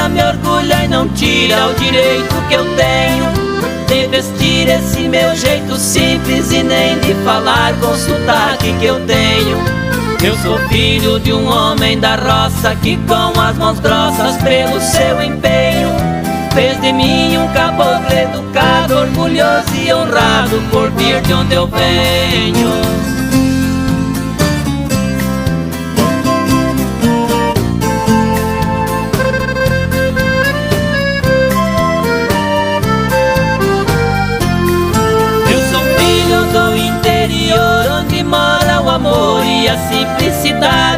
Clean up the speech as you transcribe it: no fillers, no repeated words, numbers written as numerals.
inspira, me orgulha e não tira o direito que eu tenho de vestir esse meu jeito simples e nem de falar com o sotaque que eu tenho. Eu sou filho de um homem da roça que com as mãos grossas pelo seu empenho fez de mim um caboclo educado, orgulhoso e honrado por vir de onde eu venho. Do interior onde mora o amor e a simplicidade.